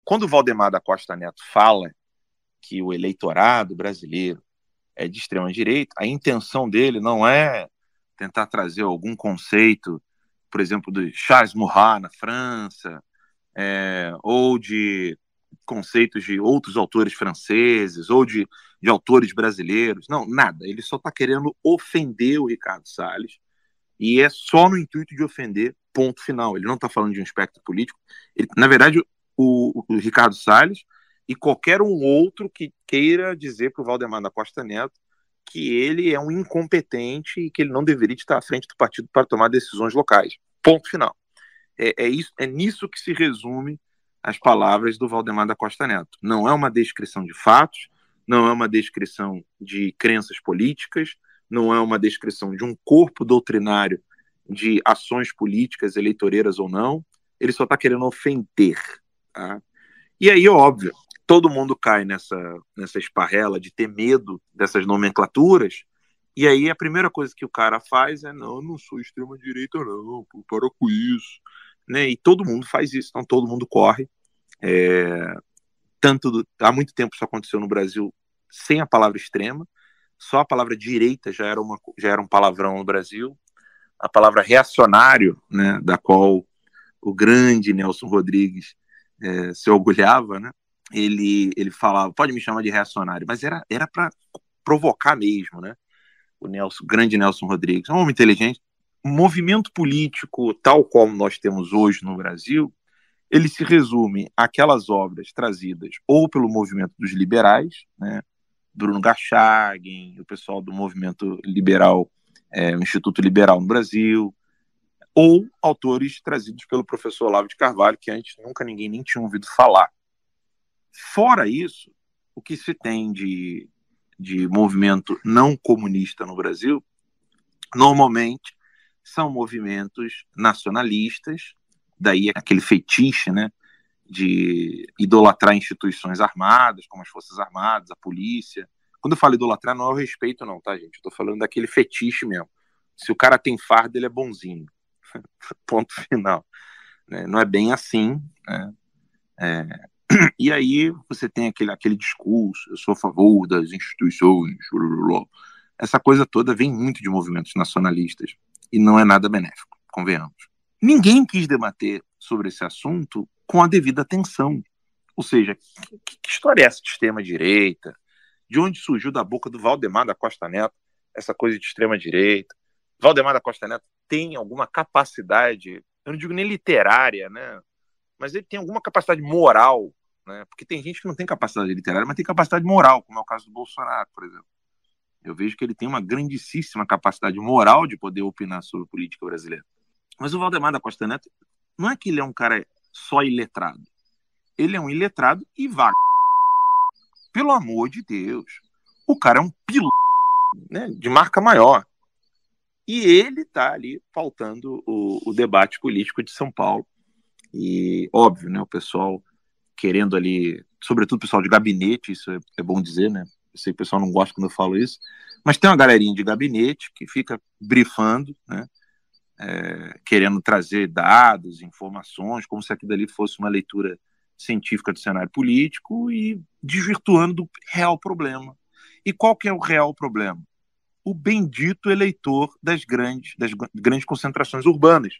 quando o Valdemar da Costa Neto fala que o eleitorado brasileiro é de extrema-direita, a intenção dele não é tentar trazer algum conceito, por exemplo, do Charles Maurras na França, ou de conceitos de outros autores franceses, ou de autores brasileiros. Não, nada. Ele só está querendo ofender o Ricardo Salles, e é só no intuito de ofender, ponto final. Ele não está falando de um espectro político. Ele, na verdade, o Ricardo Salles e qualquer um outro que queira dizer para o Valdemar da Costa Neto que ele é um incompetente e que ele não deveria estar à frente do partido para tomar decisões locais. Ponto final. É nisso que se resume as palavras do Valdemar da Costa Neto. Não é uma descrição de fatos, não é uma descrição de crenças políticas, não é uma descrição de um corpo doutrinário de ações políticas, eleitoreiras ou não. Ele só está querendo ofender. Tá? E aí, óbvio, todo mundo cai nessa esparrela de ter medo dessas nomenclaturas, e aí a primeira coisa que o cara faz é: não, eu não sou extrema-direita não, para com isso. Né? E todo mundo faz isso, então todo mundo corre. Há muito tempo isso aconteceu no Brasil sem a palavra extrema, só a palavra direita já era um palavrão no Brasil. A palavra reacionário, né, da qual o grande Nelson Rodrigues se orgulhava, né? Ele falava: pode me chamar de reacionário, mas era para provocar mesmo, né? O grande Nelson Rodrigues, um homem inteligente. Um movimento político tal como nós temos hoje no Brasil, ele se resume àquelas obras trazidas ou pelo movimento dos liberais, né? Bruno Garchagen, o pessoal do movimento liberal, o Instituto Liberal no Brasil, ou autores trazidos pelo professor Olavo de Carvalho, que antes nunca ninguém nem tinha ouvido falar. Fora isso, o que se tem de movimento não comunista no Brasil, normalmente são movimentos nacionalistas, daí aquele fetiche, né, de idolatrar instituições armadas, como as Forças Armadas, a polícia. Quando eu falo idolatrar, não é o respeito não, tá, gente? Eu tô falando daquele fetiche mesmo. Se o cara tem farda, ele é bonzinho. Ponto final. Não é bem assim, né? E aí você tem aquele discurso: eu sou a favor das instituições, essa coisa toda vem muito de movimentos nacionalistas e não é nada benéfico, convenhamos. Ninguém quis debater sobre esse assunto com a devida atenção. Ou seja, que história é essa de extrema-direita? De onde surgiu da boca do Valdemar da Costa Neto essa coisa de extrema-direita? Valdemar da Costa Neto tem alguma capacidade, eu não digo nem literária, né? Mas ele tem alguma capacidade moral, né? Porque tem gente que não tem capacidade literária, mas tem capacidade moral, como é o caso do Bolsonaro, por exemplo. Eu vejo que ele tem uma grandíssima capacidade moral de poder opinar sobre a política brasileira. Mas o Valdemar da Costa Neto, não é que ele é um cara só iletrado. Ele é um iletrado e vaga. Pelo amor de Deus. O cara é um piloto, né, de marca maior. E ele está ali pautando o debate político de São Paulo. E, óbvio, né, o pessoal querendo ali, sobretudo o pessoal de gabinete, isso é bom dizer, né? Eu sei que o pessoal não gosta quando eu falo isso, mas tem uma galerinha de gabinete que fica brifando, né? Querendo trazer dados, informações, como se aquilo ali fosse uma leitura científica do cenário político e desvirtuando do real problema. E qual que é o real problema? O bendito eleitor das grandes concentrações urbanas.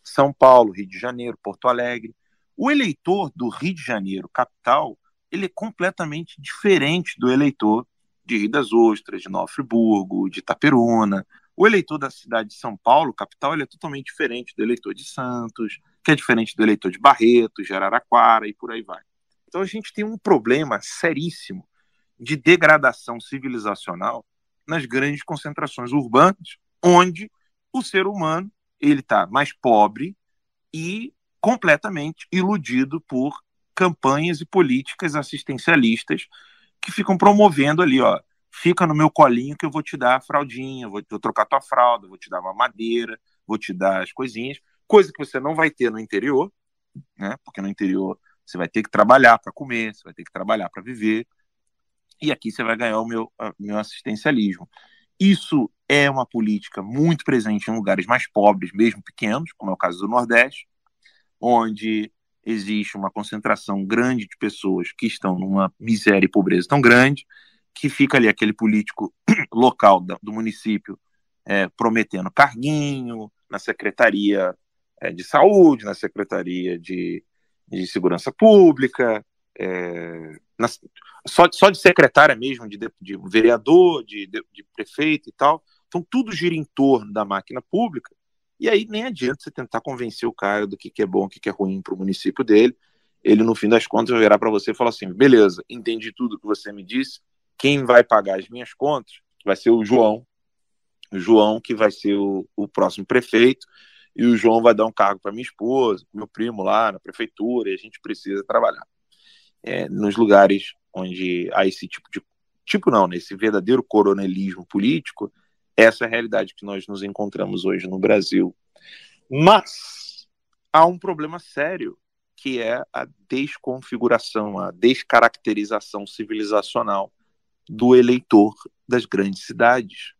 São Paulo, Rio de Janeiro, Porto Alegre. O eleitor do Rio de Janeiro, capital, ele é completamente diferente do eleitor de Rio das Ostras, de Nova Friburgo, de Itaperuna. O eleitor da cidade de São Paulo, capital, ele é totalmente diferente do eleitor de Santos, que é diferente do eleitor de Barretos, de Araraquara e por aí vai. Então a gente tem um problema seríssimo de degradação civilizacional nas grandes concentrações urbanas, onde o ser humano ele está mais pobre e completamente iludido por campanhas e políticas assistencialistas que ficam promovendo ali, ó, fica no meu colinho que eu vou te dar a fraldinha, vou trocar tua fralda, vou te dar uma madeira, vou te dar as coisinhas, coisa que você não vai ter no interior, né? Porque no interior você vai ter que trabalhar para comer, você vai ter que trabalhar para viver, e aqui você vai ganhar o meu assistencialismo. Isso é uma política muito presente em lugares mais pobres, mesmo pequenos, como é o caso do Nordeste, onde existe uma concentração grande de pessoas que estão numa miséria e pobreza tão grande que fica ali aquele político local do município prometendo carguinho na secretaria de saúde, na secretaria de segurança pública, só de secretária mesmo, de vereador, de prefeito e tal. Então tudo gira em torno da máquina pública. E aí nem adianta você tentar convencer o cara do que é bom, o que é ruim para o município dele. Ele, no fim das contas, vai virar para você e falar assim: beleza, entendi tudo que você me disse, quem vai pagar as minhas contas vai ser o João que vai ser o próximo prefeito, e o João vai dar um cargo para minha esposa, meu primo lá na prefeitura, e a gente precisa trabalhar. Nos lugares onde há esse esse verdadeiro coronelismo político, essa é a realidade que nós nos encontramos hoje no Brasil. Mas há um problema sério, que é a desconfiguração, a descaracterização civilizacional do eleitor das grandes cidades.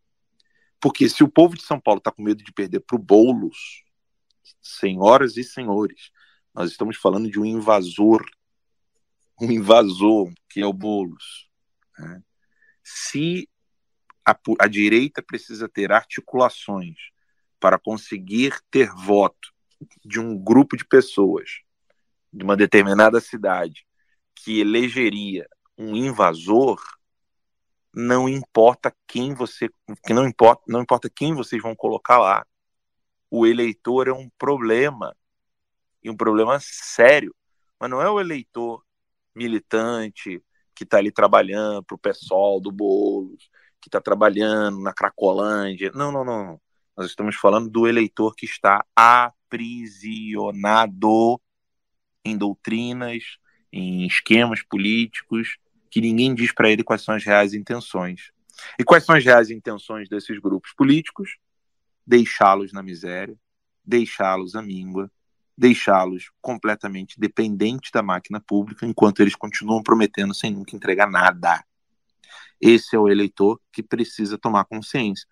Porque se o povo de São Paulo está com medo de perder para o Boulos, senhoras e senhores, nós estamos falando de um invasor que é o Boulos. Né? Se a direita precisa ter articulações para conseguir ter voto de um grupo de pessoas de uma determinada cidade que elegeria um invasor, não importa quem vocês vão colocar lá. O eleitor é um problema, e um problema sério. Mas não é o eleitor militante que está ali trabalhando para o PSOL do Boulos, que está trabalhando na Cracolândia. Não. Nós estamos falando do eleitor que está aprisionado em doutrinas, em esquemas políticos, que ninguém diz para ele quais são as reais intenções. E quais são as reais intenções desses grupos políticos? Deixá-los na miséria, deixá-los à míngua, deixá-los completamente dependentes da máquina pública, enquanto eles continuam prometendo sem nunca entregar nada. Esse é o eleitor que precisa tomar consciência.